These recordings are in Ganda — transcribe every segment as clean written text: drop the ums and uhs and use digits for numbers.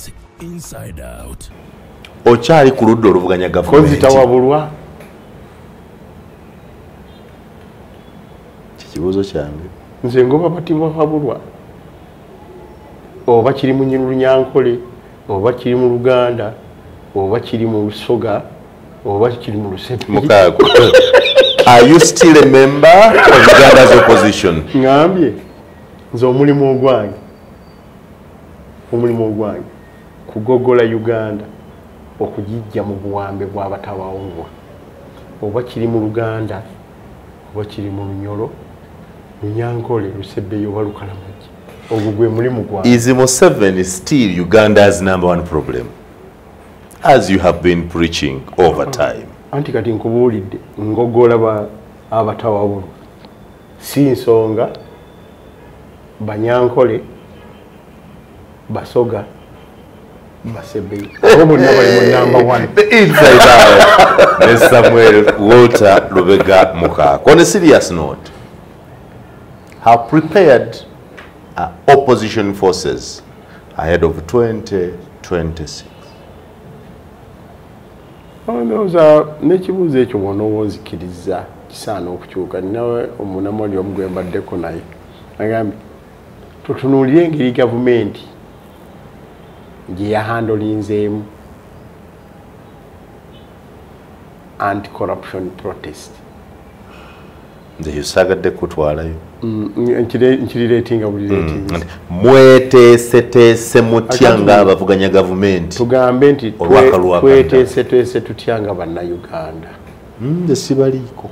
politics inside out. Ochali ku ludda oluvuganya gavumenti. Kozitawabulwa. Kibuuzo kyange. Nze ngoba batibwa habulwa. Oba kiri mu Nyanyankole, oba kiri mu Luganda, oba kiri mu Lusoga, oba kiri mu Lusebe. Mukaaku. Are you still a member of Uganda's opposition? Ngambye nze omulimu ogwange kugogola Uganda okugijja mu buwambe bw'abatawawulwa, oba kiri mu Luganda, oba kiri mu Lunyolo, Nyankole, Lusebe oba Lukalamogi. Ogwo gwe mulimu gwange. Is Museveni still Uganda's #1 problem, as you have been preaching over time? Anti kati nkubuulidde ngogola abatawawulwa si nsonga Banyankole, Basoga, Basebe. Abo bonna bali mu #1. The inside out. There's Samuel Walter Lubega Mukaaku. On a serious note, how prepared are opposition forces ahead of 2026? N'ekibuuzo ekyo bw'onoowozikiriza kisaana okukyuka. Nawe omunamoli omu gwe mbaddeko naye agambye tutunuulire engeri gavumenti gye yahandolinzeemu anti-corruption protest. Nze yosaagadde kutwalayo. Nkirireetinga buli reetinga. Mweteeseteese mutya ng'abavuganya gavumenti? Tugambe nti tweteeseteese tutya nga bannayuganda. Nze sibaliiko.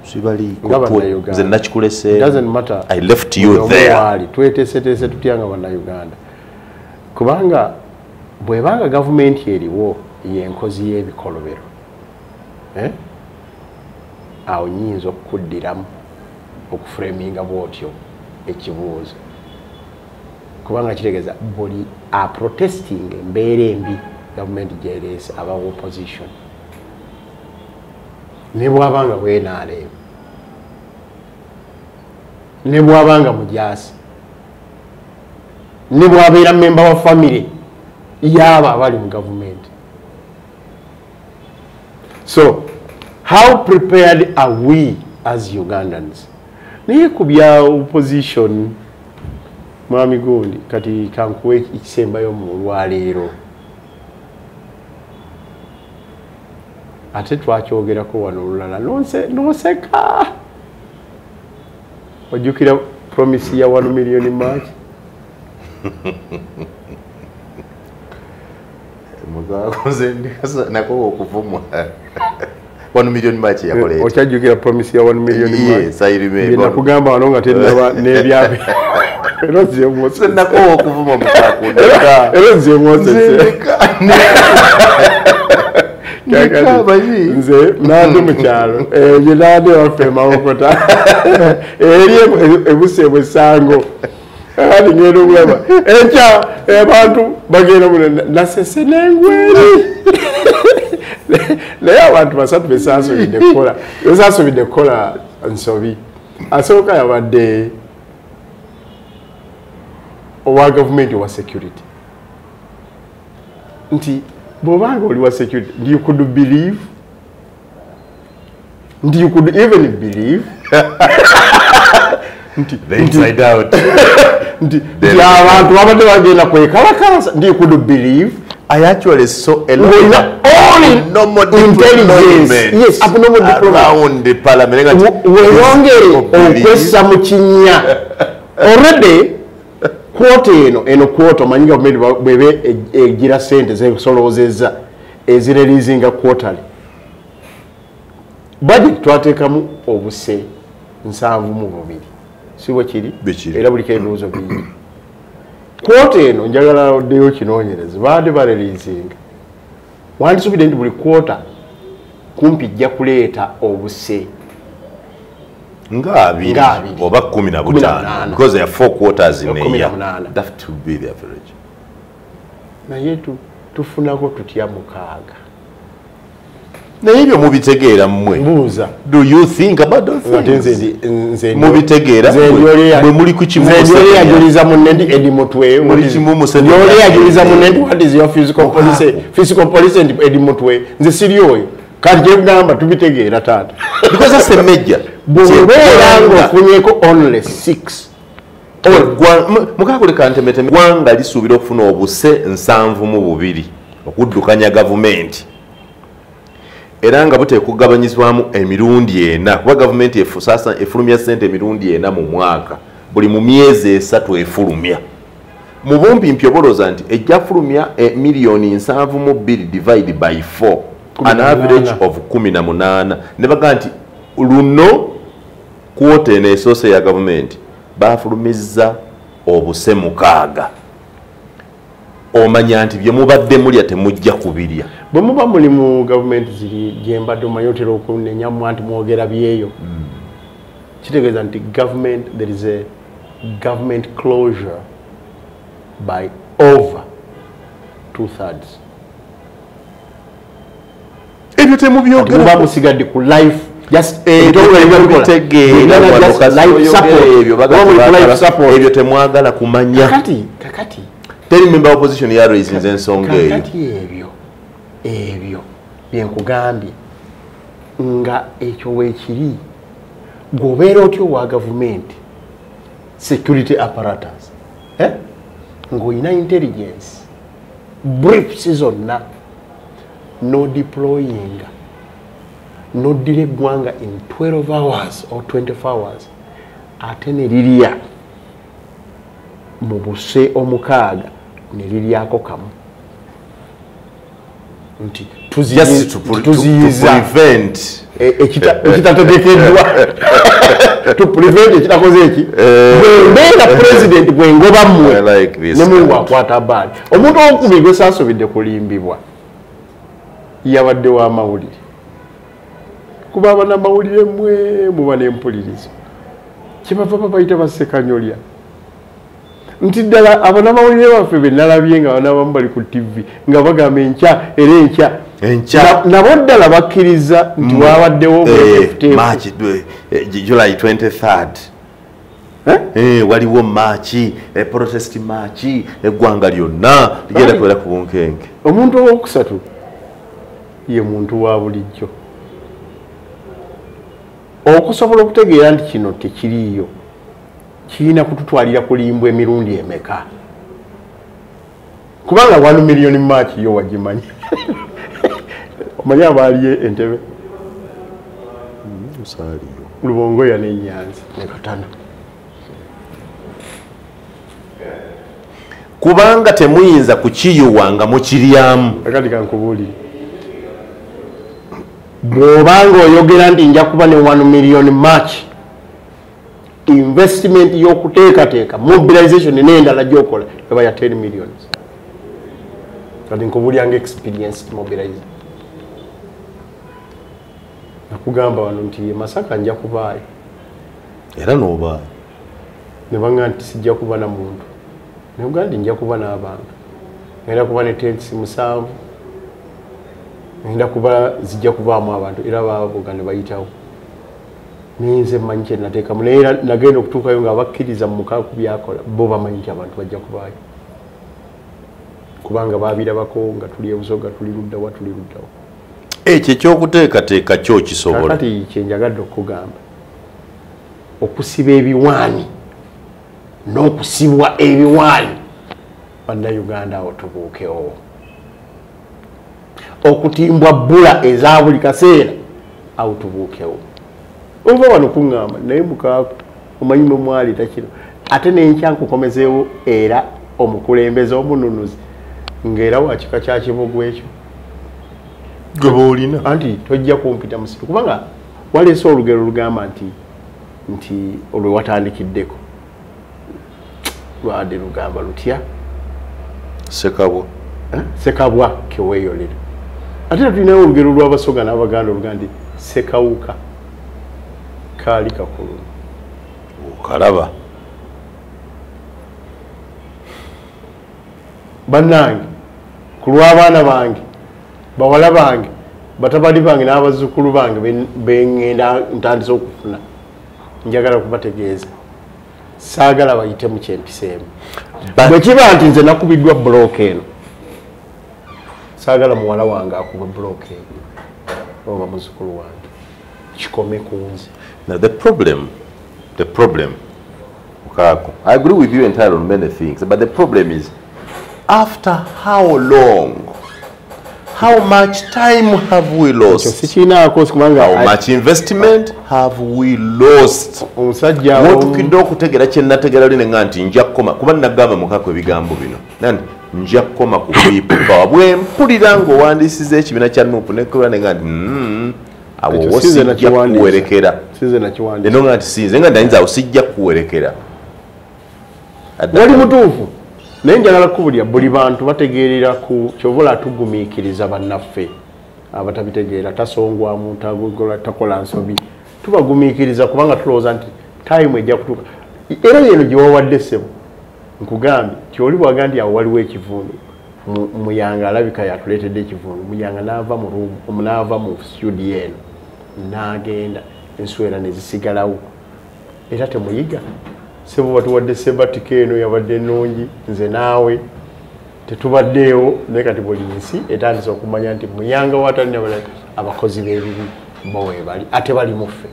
Sibaliiko. Nga bannayuganda. Nze nakikuleseemu. Doesn't matter. I left you there. Tweteeseteese tutya nga bannayuganda. Kubanga bw'ebanga gavumenti eriwo y'enkozi y'ebikolobero, awo nnyinza okukuddiramu okuframinga bw'otyo ekibuuzo, kubanga kitegeeza buli protesting embeera embi gavumenti gy'ereese aba opposition, ne bw'abanga bwenaaleemu, ne bw'abanga mujaasi, ne bw'abeera memba wa family y'abo abali mu gavumenti. So how prepared are we as Ugandans? Naye ku bya opposition mwami gundi kati kankuwe ekisembayo mu lwaleero. Ate twakyogerako wano olulala noseka. Ojjukira promise ya 1 million March? Mukaaku nze nako okuvumwa. 1 million March yakoleeta. Okyajjukira promise ya 1 million March? Yes, I remember. Nakugamba wano nga tennaba n'ebyabe. Era nze mwose nako okuvuma Mukaaku. Era nze mwose. Nze nandi mu kyalo. Ye nandi waffe Mawokota. Eri ebusebwe Sango. Ali ngero bwaba. Enkya abantu bagenda mu nasese n'engweri. Naye abantu basatu besaasubidde kukola. Besaasubidde kukola nsobi. Asooka yabadde owa gavumenti wa security. Nti bw'obanga oli wa security, you could believe, you could even believe the inside out. Abantu babadde bagenda kwekalakasa, you could believe. I actually saw a lot of abnormal intelligence. Yes, abnormal diplomacy around the parliament. Weyongere okwessa mu kinnya. Already quote eno quote omanyi gavumenti bwebe egira sente zesolowozezza ezireleasinga quarterly. Budget twateekamu obuse 7.2. Sibo kiri? Era buli kebibuuzo bingi. Quote eno njagala oddeyo kinoonyereze baadde bareleasinga. Wandisubidde nti buli quarter kumpi ijja kuleeta obuse nga 2 oba 15 because there are 4 quarters in a year. That to be the average. Naye tufunako tutya mukaaga. naye ebyo mubitegeera mmwe buuza do you think about those things mubitegeera mwe muli ku kimu nze yajuliza munne Edi Mutwe muli kimu musene yole yajuliza munne what is your physical police and Edi Mutwe nze siri oyo kanje kugamba tubitegeera taata because that's a major bwebeera ng'ofunyeko only 6 Mukaaku leka ntemeteme gwanga lisuubira okufuna obuse 72 okuddukanya gavumenti era nga buteekugabanyizibwamu emirundi 4 kuba gavumenti efulumya ssente emirundi 4 mu mwaka buli mu myezi 3 efulumya mu bumpimpi obolooza nti ejja fulumya miliyoni 72 divide by 4 an average of 18 ne baga nti luno kwota eno esoose ya gavumenti bafulumizza obuse 6 omanya nti bye mubadde mulya temujja kubirya bwe muba muli mu gavumenti ziri gyembadde omanyi otera okunenyamu anti mwogera byeyo kitegeeza nti government there is a government closure by over 2/3 ebyo temubyogera muba musigadde ku life just ebyo temwagala kumanya kakati teri member opposition ya raisins ensonga eyo kakati ebyo byenkugambye nga ekyo weekiri gwobeera otyo wa gavumenti security apparatus ng'olina intelligence briefs zonna no deploying noddira eggwanga in 12 hours or 24 hours ate ne lirya mu buse 6 ne liryako kamu nti tuziyiza ekitategekeddwa to prevent ekitakoze eki bwembeera president bwengoba mmwe ne mungu akwata bbaali omuntu owokubi gwe saasobidde kulimbibwa yabadde wa mawulire kuba abanamawulire mmwe muba n'empulirizo kyebava babayita basekanyolya nti ddala abanamawulire baffe be nalabye nga banabamu bali ku tv nga bagamba enkya era enkya nabo ddala bakkiriza nti wabaddewo July 23rd waliwo maachi protest maachi eggwanga lyonna ligenda kubeera ku bunkenke omuntu owokusatu ye muntu wa bulijjo okusobola okutegeera nti kino tekiriiyo kirina kututwalira kulimbwa emirundi emeka kubanga 1 million maachi yo wagimanyi omanyi abaaliye Entebbe Lubongoya n'Enyanzi ne Katana kubanga temuyinza kukiyuwanga mukiryamu akati kankubuulire bw'obanga oyogera nti nja kuba ne 1 million maachi investment y'okuteekateeka mobilization n'endala gy'okola eba ya 10 millions kati nkubuulyanga experienced mobilizer nakugamba wano nti Masaka nja kubaayo era n'obaayo ne banga nti sijja kuba na muntu nayoga nti nja kuba n'abantu ngenda kuba ne tents 7 ngenda kuba zijja kubaamu abantu era bavuga ne bayitawo ninze manyi kye nateekamu naye nagenda okutuukayo nga bakkiriza mu Mukaaku byakola bo bamanyi nti abantu bajja kubaayo kubanga baabirabako nga tuli ebusoga tuli luddawa tuli luddawa ekyo ekyokuteekateeka kyo kisobola kati kyenjagadde okugamba okusiba ebiwaanyi n'okusibwa ebiwaanyi bannayuganda awo tubuukewo okutimbwa bbula eza buli kaseera awo tubuukewo ova wano kuŋŋamba naye Mukaaku omanyi mwali takino ate nenkyankukomezeewo era omukulembeze omununuzi ng'era wakika kya kibugu ekyo gwe boolina anti tojja kumpita musitu kubanga waleese olugero lugamba nti olwe watandikiddeko lwadde lugamba lutya sekabwa keweeyolera ate tulinayo olugero lw'Abasoga n'Abaganda olugamba nti sekawuka kaali kakulu okalaba bannange ku lw'abaana bange bawala bange batabali bange n'abazzukulu bange bengenda ntandise okufuna njagala kubategeeza saagala bayite mu kyempiseemu bwe kiba nti nze nakubiddwa bulooka eno saagala muwala wange akuba bulooka eno oba muzzukulu wange kikome ku nze. Now the problem Mukaaku, I agree with you entirely on many things, but the problem is after how long? How much time have we lost? How much investment have we lost? Wotukidde okutegera kye nategera lino nga nti nja kukoma kuba nagamba Mukaaku ebigambo bino nani nja kukoma ku bipa bwe mpulira ng'owandiisiza ekibiina kya Nuupu nekkola ne nga nti awo wosijja kuwerekera eno nga nti sinze nga ndayinza awo sijja kuwerekera wali mutuufu naye njagala kubulya buli bantu bategeerera ku kyobola tugumiikiriza bannaffe abatabitegeera tasongwamu takola nsobi tubagumiikiriza kubanga tulowooza nti time ejja kutuuka era yeno gye wawadde ssebo nkugambye kyoli bwaga nti awo waliwo ekivundu Muyanga alabika yatuleetedde ekivundu Muyanga n'ava mu studio eno n'agenda enswera ne zisigalawo era temuyiga sebo batuwadde sebatika eno yabadde ennungi nze naawe tetubaddeewo naye kati buli nsi etandise okumanya nti Muyanga watalina abakozi b'ebibi bo weebali ate bali muffe.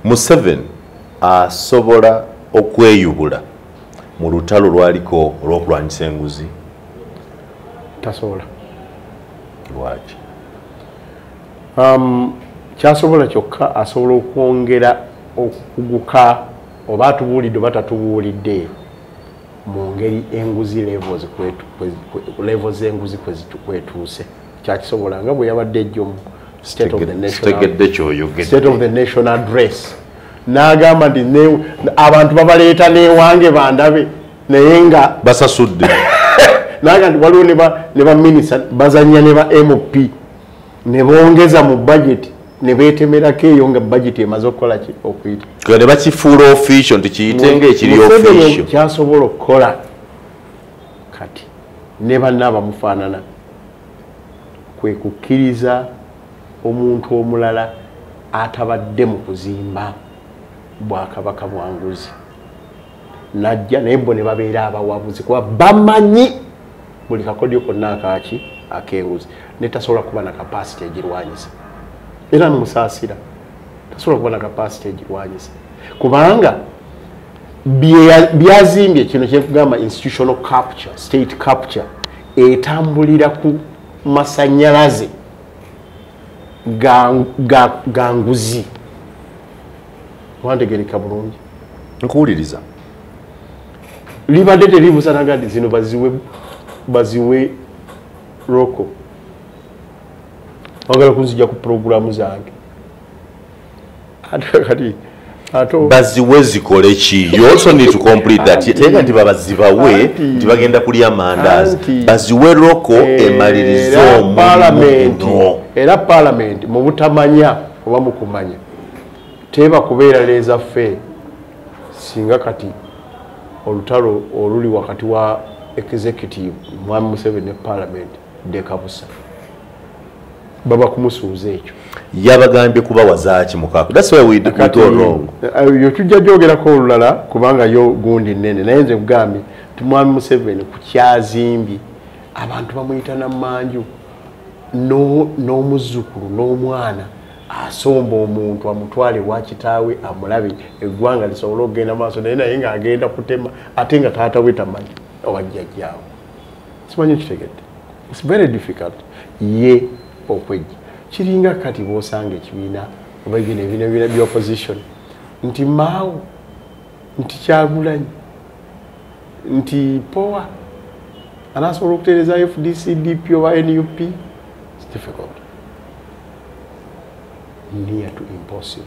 Museveni asobola okweyubula mu lutalo lwaliko olw'okulwanyisa enguzi? Tasobola. Lwaki? Kyasobola kyokka asobola okwongera okuguka oba atubuulidde oba tatubuulidde mu ngeri enguzi levels z'enguzi kwetuuse kyakisobola nga bwe yabadde ejjo mu State of the Nation Address n'agamba nti abantu babaleeta n'ewange bandabe naye nga basasudde n'agamba nti waliwo ne baminisita bazanya ne ba MP ne bongeza mu budget ne beetemerako eyo nga budget emaze okukola ki okuyita ne bakifuula official nti kiyite ng'ekiri official. Kyasobola okukola kati ne banna abamufaanana kwe kukkiriza omuntu omulala atabadde mu kuzimba bwakabaka bwa nguzi najja naye bo ne babeera abawabuzi kuba bamanyi buli kakodyo konna akaaki ak'enguzi ne tasobola kuba na kapasity egirwanyisa era nmusaasira tasobola kuba na kapasity egirwanyisa kubanga byazimbye kino kyekugamba institutional capture state capture etambulira ku masanyalaze ga nguzi. Wantegereka bulungi nkuwuliriza libadde teribusanaga nti zino baziwe roko wagala kunzija ku programu zange kati baziwe zikole ki? You also need to complete that. Tenga nti babazibawe nti bagenda kulya mandazi baziwe roko emalirizo omulimu era parliament mu butamanya oba mu kumanya teba kubeera leza ffe singa kati olutalo oluli wakati wa executive Mwami Museveni ne parliament dekabusa baba kumusuuza ekyo yabagambye kubawazaaki Mukaaku. That's why we do wrong. Yo tujja jogerako olulala kubanga yo gundi nene naye nze kugambye ti Mwami Museveni ku kyazimbye abantu bamuyita nammanju n'omuzzukulu n'omwana asomba omuntu amutwale wa kitaawe amulabe eggwanga lisobola okugenda maaso naye ng'agenda kutema ate nga taata we tamanyi oba jjajjaawe simanyi kitegedde. It's very difficult ye okwejja kiringa kati bw'osanga ekibiina oba ebiina by'opposition nti maawo nti Kyagulanyi nti powa anasobola okutereeza FDC DP oba NUP. It's difficult. Near to impossible.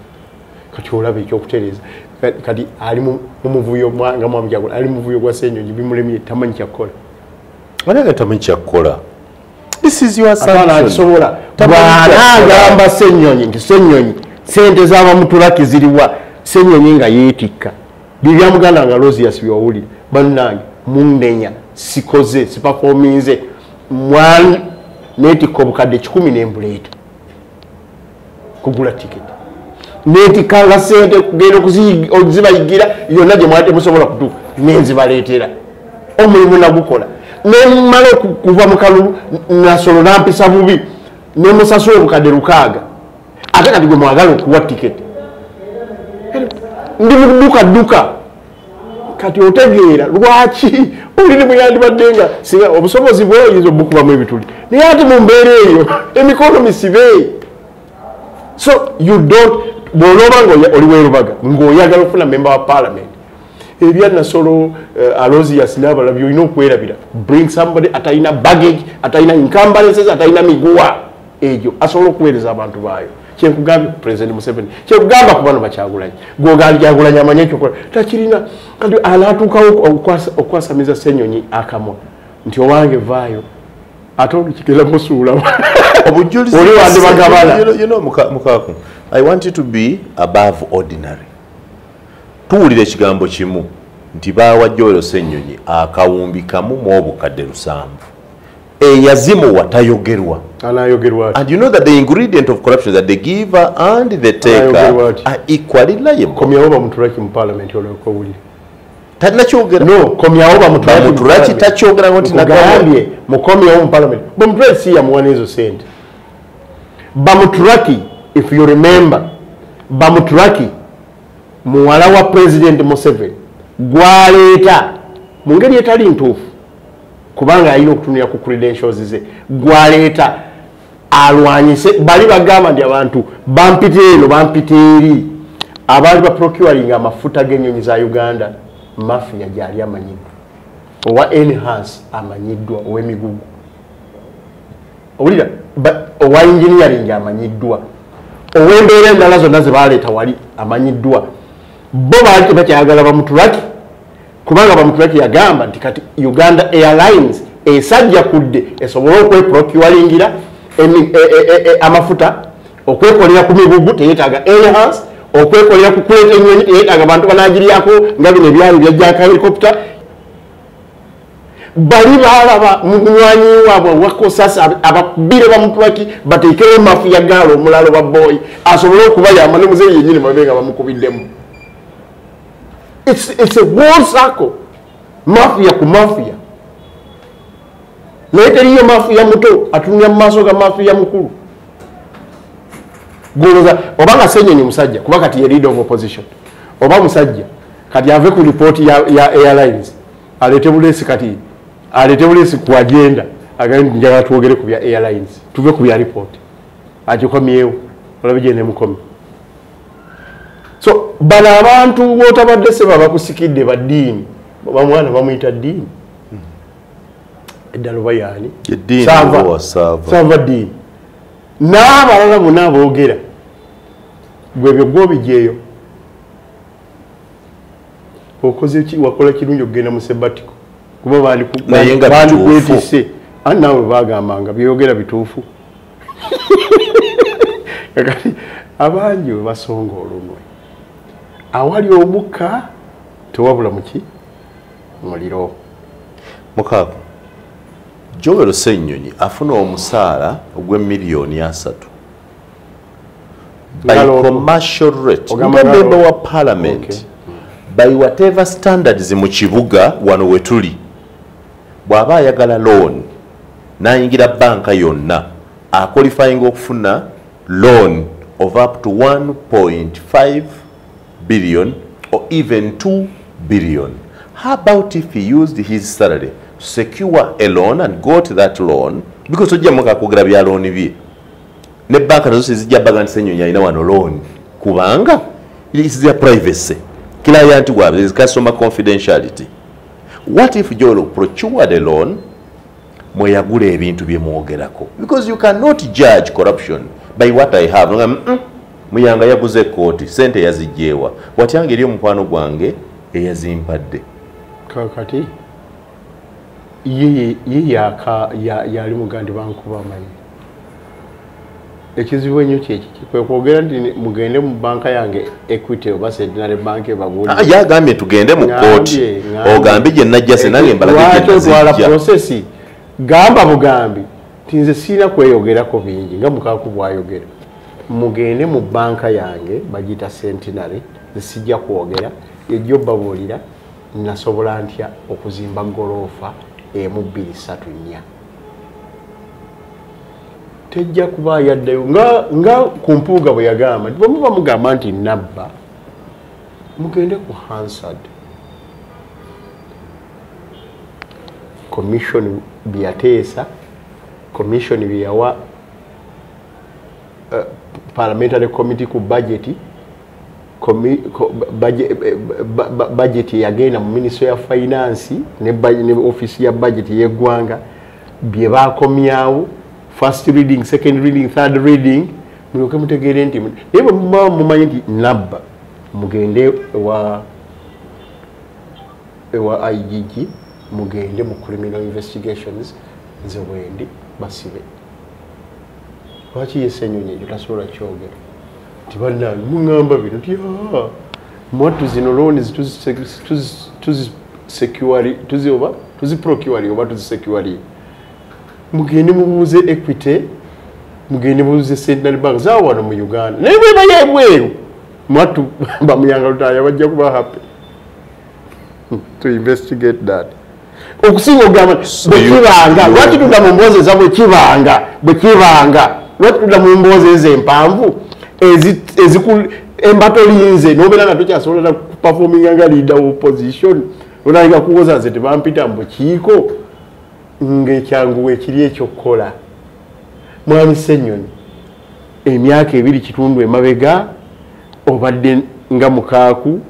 Kati olabe ekyokutereeza kati ali mu muvuyo nga Mwami Kyagulanyi ali mu muvuyo gwa Ssenyonyi bimulemye tamanyi kyakukola. Wanaga tamanyi kyakukola. This is your assumption. Bw'anagamba Ssenyonyi nti Ssenyonyi sente z'abamutulaki ziriwa Ssenyonyi nga yeetikka bibya muganda nga Rosias byowulire bannange munnenya sikoze sipafominze neetikka obukadde 10 n'embuleeta kugula tiketi neetikanga sente kugenda okuzibayigira yonna gye mwate musobola kutuuka nenzibaleetera omulimu nagukola nemala okuva mu kalulu nasolo nampisa bubi nemusasula obukadde 600 ate kati gwe mwagala okuwa tiketi ndi muduka kati otegeera lwaki olini bweyandibadde nga singa obusobozi bwoyinza obukubamu ebituli naye ate mu mbeera eyo emikono misibe so you don't bw'olooba nga oli weerubaga ng'oyagala okufuna member wa parliament ebya nasolo Alozias n'abalala byolina okwerabira bring somebody atalina baggage atalina encumbrances atalina miguwa egyo asobola okuweereza abantu baayo kyenkugambye President Museveni kyekugamba ku bano Bakyagulanyi gwogali Kyagulanyi amanye ekyokola takirina kati anaatuukawo okwasamiza Ssenyonyi akamwa nti owange vaayo ate olukikira musuulawo obujulizi oli wandi bagabala you know Mukaaku I want you to be above ordinary tuwulira ekigambo kimu nti baawa Joel Ssenyonyi akawumbi kamu mu obukadde 7 eyazimuwa tayogerwa and you know that the ingredient of corruption that the giver and the taker are equally liable. Komyawo bamuturaki mu parliament oleko wuli talina kyogera no komyawo bamuturaki takyogera nti nagambye mukomyawo mu parliament bamuturaki si yamuwana ezo sente bamuturaki if you remember bamuturaki muwala wa President Museveni gwaleeta mu ngeri etali ntuufu kubanga ayina okutunira ku credentials ze gwaleeta alwanyise bali bagamba ndi abantu bampite eno bampite eri abaali ba procuring amafuta g'ennyonyi za Uganda mafia gyali amanyiddwa owa enhance amanyiddwa ow'emigugu owulira owa engineering amanyiddwa ow'embeera endala zonna ze baleeta wali amanyiddwa bo baali tebakyayagala bamutulaki kubanga bamutulaki yagamba nti kati Uganda Airlines esajja kudde esobola okweprocuringira amafuta okwekolera ku migugu teyeetaaga enhance okwekolera ku kuleeta ennyonyi teyeetaaga bantu banagiriyako nga bino ebyali byajjaka helicopter bali balaba munywanyi waabwe wakosasa abakubire bamutulaki bateekere mafiya gaalo omulalo wa boy asobole okubayamba ne muzeeyi yennyini mabenga bamukubiddemu. It's a war circle. Mafia ku mafia. Naye mafia muto atunya maaso ga mafia mukulu. Goloza obanga Ssenyonyi musajja kuba kati ye leader of opposition. Oba musajja kati ave ku report ya airlines. Alete bulesi kati alete bulesi ku agenda agandi njagala tuogere ku bya airlines. Tuve ku bya report. Agikomyewo olabije ne mukomi. So bana abantu wotabadde se baba kusikidde baddiini bamwana bamuyita ddiini eddalo bayani sava ddiini n'abalala bonna aboogera gwebyo gwobijeeyo okoze ki wakola kirungi okugenda mu sebatiko kuba bandikwetise ani naawe bagambanga byogera bituufu kakati abangi we basonga olunwe awali omukka tewabula muki muliro. Mukaaku Joel Ssenyonyi afuna omusaala ogw'3,000,000 by commercial rate member wa parliament by whatever standards mu kibuga wano wetuli bw'aba ayagala loan n'ayingira banka yonna aqualifying okufuna loan of up to 1.5 billion or even 2 billion. How about if he used his salary to secure a loan and got that loan? Because ojja muka kugera bya loan bye ne banka nazo zijja baga Ssenyonyi alina wano loan kubanga it is their privacy. Client wab, there is customer confidentiality. What if Joel procured a loan mweyagula ebintu bye mwogerako? Because you cannot judge corruption by what I have. Muyanga yaguze kooti sente yazijjeewa watyange eri omukwano gwange eyazimpadde kakati ye yali mugandi bankuba amanyi ekizibu ennyo kyeki kwe kwogera nti mugende mu banka yange Equity oba Centenary Bank babuuli yagambye tugende mu kooti ogambe gye najja se nange mbalage gye nazijja processi gamba bugambi tinze sina kweyogerako bingi nga Mukaaku bwayogera mugende mu banka yange bagita Centenary sijja kwogera ejjo babuulira nasobola ntya okuzimba gorofa emu 2 3 4 tejja kuba yaddayo nga ku mpuuga bwe yagamba bwe muba mugamba nti nabba mugende ku Hansard commission byateesa commission byawa parliamentary committee ku budget budget yagenda mu ministry ya finance ne office ya budget yeggwanga bye bakomyawo first reading second reading third reading mulyoke mutegeere nti naye mumanyi nti nabba mugende ewa IGG mugende mu criminal investigations nze wendi basibe lwaki ye Ssenyonyi ekyo tasobola kyogera nti bannange muŋŋamba bino nti mwattu zino loans tuziprocure oba tuzisecure mugende mubuuze Equity mugende mubuuze Centenary Bank zaawo wano mu Uganda naye bwe baya ebweru mwattu bamuyanga lutaaya bajja kuba happy to investigate that okusinga ogamba bwekibanga lwaki tudda mu mboozi eza bwekibanga lwaki tudda mu mboozi ezo empanvu embato linze nobeera nga tokyasobola kuperforminga nga leader of opposition onalinga kuwoza nze tebampita mu bukiiko ng'ekyanguwe ekiri ekyokukola mwami Ssenyonyi emyaka 2 emabega obadde nga Mukaaku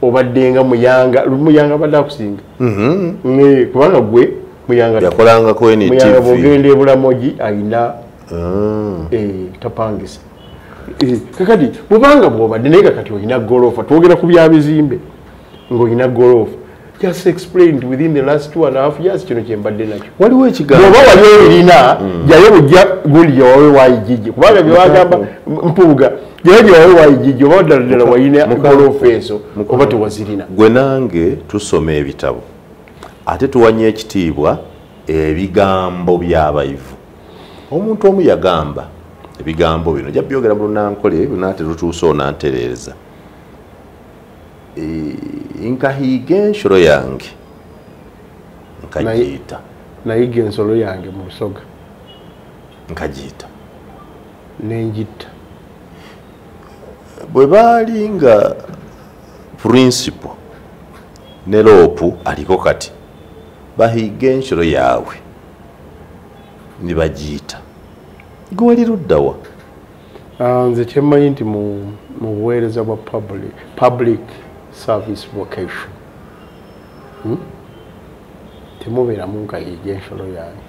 obadde nga Muyanga badde akusinga kubanga gwe Muyanga yakolangako Muyanga bwogenda ebulamogi alina tapangisa kakati bubanga bwobadde naye kakati olina gorofa twogera ku byabizimbe ng'olina gorofa just explained within the last 2.5 years kino kyembadde nakyo waliwo ekigambo oba wali olina jayo bujja guli yawawe waayijijje kubanga byewagamba mpuuga jayo yawawe waayijijje oba ddala walina gorofa ezo oba tewazirina gwe nange tusoma ebitabo ate tuwanya ekitiibwa ebigambo by'abayivu omuntu omu yagamba ebigambo bino jja byogera mu lunankole naate lutuuse onantereeza nkahiiga ensolo yange nkagiyita nayiga ensolo yange mu Busoga nkagiyita nengitta bwe baali nga principal ne loopu aliko kati bahiiga ensolo yaabwe ne bagiyita gwe wali luddawa nze kyemmanyi nti mu buweereza bwa public service vocation temubeeramu nkahiiga ensolo yange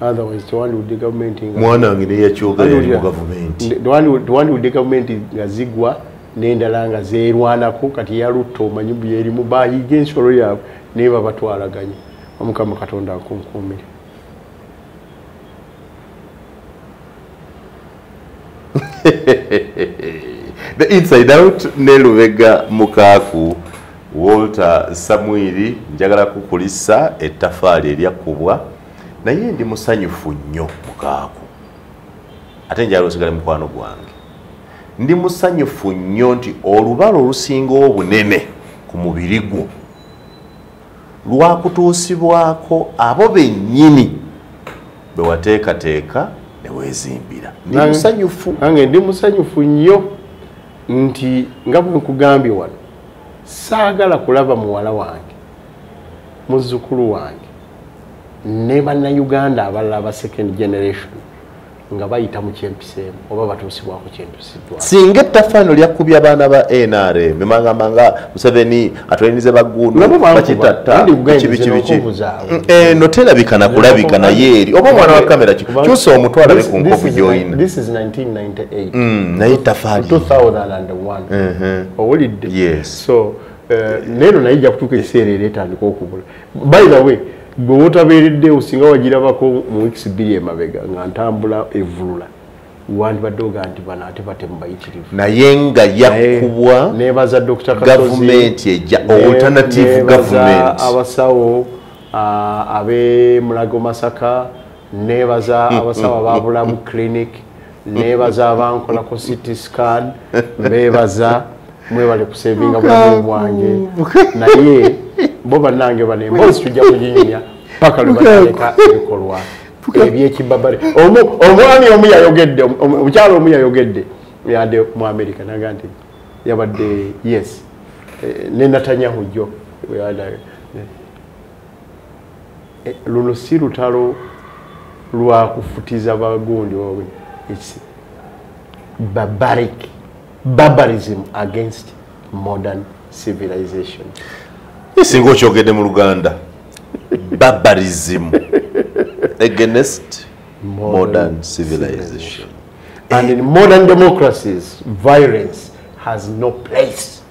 otherwise tewandibudde gavumenti mwana wange naye yakyogera mu gavumenti tewandibudde gavumenti nga zigwa n'endala nga zeerwanako kati yalutta omanyi byerimu bahiiga ensolo yaabwe naye babatwalaganye Omukama Katonda akunkuumire The Inside Out ne Lubega Mukaaku Walter Samwiri njagala kukulisa ettafaali eryakubwa naye ndi musanyufu nnyo Mukaaku ate njagala osigale mukwano gwange ndi musanyufu nnyo nti olubalo olusinga obunene ku mubiri gwo lwakutuusibwako abo bennyini be wateekateeka ne weezimbira ndi musanyufu nange ndi musanyufu nnyo nti nga bwe nkugambye wano saagala kulaba muwala wange muzzukulu wange ne bannayuganda abalala ba second generation nga bayita mu kyempiseemu oba batuusibwako kyempisidwa singa ettafaano lyakubya abaana ba NRM emangambanga Museveni atwalirize baggundu bakitatta kibikibiki no terabika na kulabika naye eri oba omwana wa kamera kyusa omutwala ne ku nkofu gy'olina. This is 1998 naye ettafaali 2001 owulidde yes so leero naye ijja kutuuka ekiseera era etandika okubula by the way bwe wotabeeredde osinga wagirabako mu weeks 2 emabega nga ntambula evulula wandibadde oga nti bano ate batemu bayitirivu naye nga yakubwa nebaza Dr. gavumenti ejja alternative government abasawo abe Mulago Masaka nebaza abasawo babulamu clinic nebaza abankolako city scan bebaza mwebale kusevinga bulamu bwange naye bo bannange bane mbozi tujja kujinya paka lubaleka ebikolwa ebyekibabale omwami omu yayogedde omukyalo omu yayogedde yadde mu America naganti yabadde yes ne Netanyahu jo luno si lutalo lwa kufutiza bagundi wowe it's barbarism against modern civilization. Isingo kyogedde mu Luganda. Barbarism against modern civilization. And in modern democracies, violence has no place.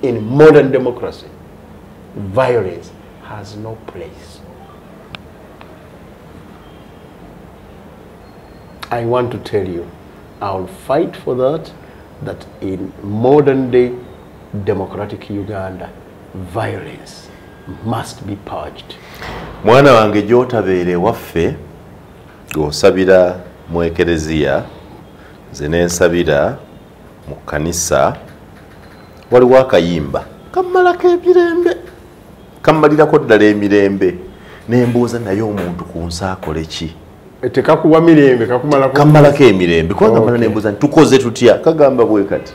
In modern democracy, violence has no place. I want to tell you, I'll fight for that in modern day democratic Uganda, violence must be purged. Mwana wange jotabeere waffe gosabira mu ekereziya nze nensabira mu kanisa waliwo akayimba kammalako emirembe kammalirako ddala emirembe nembuuza naye omuntu ku nsi akole ki tekakuwa mirembe kammalako emirembe kubanga mala nembuuza nti tukoze tutya kagamba bwe kati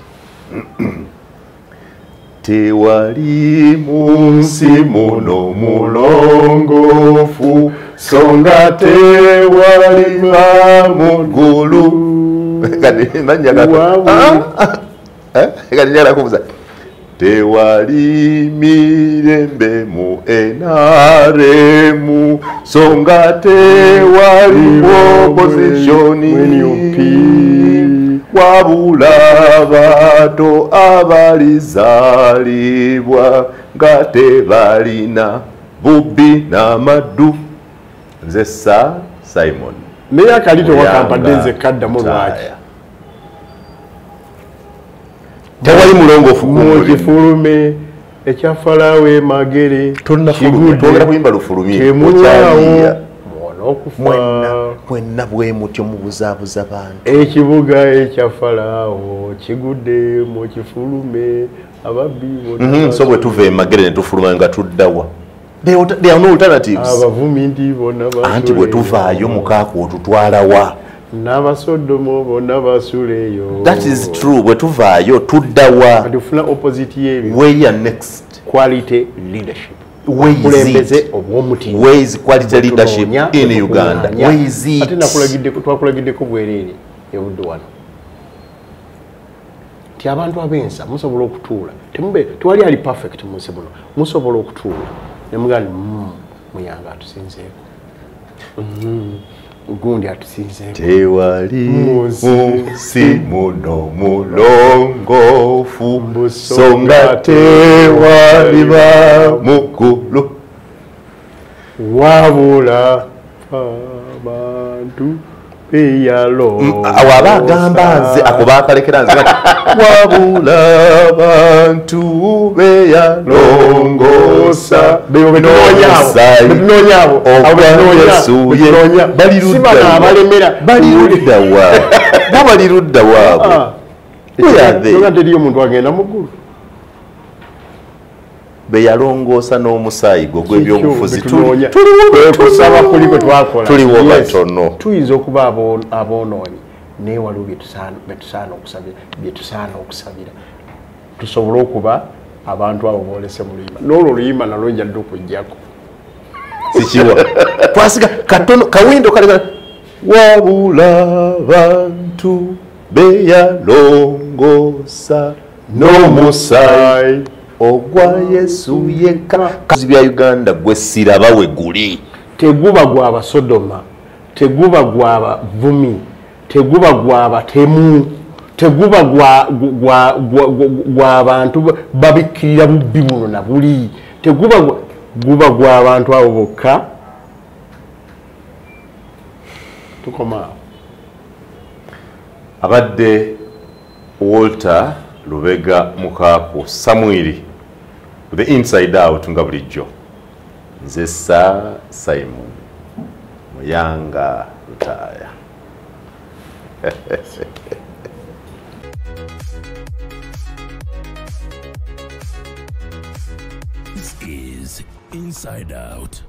tewali munsi muno mulongofu songa tewali mamugulu tewali mirembe mu NRM songa tewali oppositioni wabula bato abalizalibwa nga tebalina bubbi n'amaddu. Nze Simon naye akalito wakampadde nze kaddamu lwaki tewali mulongoofu mukifulume ekyafalawe magere twogera kuyimba lufulumye mwenna bwe mutyo mubuzaabuza bantu ekibuga ekyafalawo kigudde mu kifulume ababbi so bwe tuva emagere ne tufuluma nga tuddawa. There are no alternatives. Abavumi ndi bona anti bwe tuvaayo Mukaaku otutwalawa n'abasodomo bonna basuleyo. That is true. Bwe tuvaayo tuddawa. Adufuna opposite yebi. Where are next? Quality leadership. Where is quality leadership in Uganda? Where is it? Ate twakulagiddeko bwereere ebudde wano. Ti abantu abensa musobola okutuula. Tewali ali perfect mu nsi muno. Musobola okutuula. Nemugani muyanga atusinzeeko. Gundi atusinzeeko. Tewali munsi muno mulongofu songa tewali bamugulu wabula abantu beyalo. Awo abagamba nze ako bakalekera nze wabula abantu beyalongosa benoonyabo bali ludda waabwe teriyo omuntu agenda muggulu beyalongoosa n'omusaayi gwo gw'ebyobufuzi kusaba kuli kwe twakola tuliwo batono. Tuyinza okuba aboonoonyi naye waliwo bye tusaana okusabira tusobole okuba abantu abo boolese mu luyimba n'olwo oluyimba nalwo njadde okujjako sikiwa twasiga katono kawindo kale wabula bantu beyalongoosa n'omusaayi ogwa Yesu yekka. Kazi bya Uganda gwe siraba we guli. Teguba gwa basodoma, teguba gwa bavumi, teguba gwa batemu, teguba gwa abantu babikirira bubbi buno na buli. Teguba guba gwa abantu abo bokka. Tukoma. Abadde Walter Lubega Mukaaku Samwiri the inside out nga bulijjo. Nze Simon Muyanga Lutaya. This is Inside Out.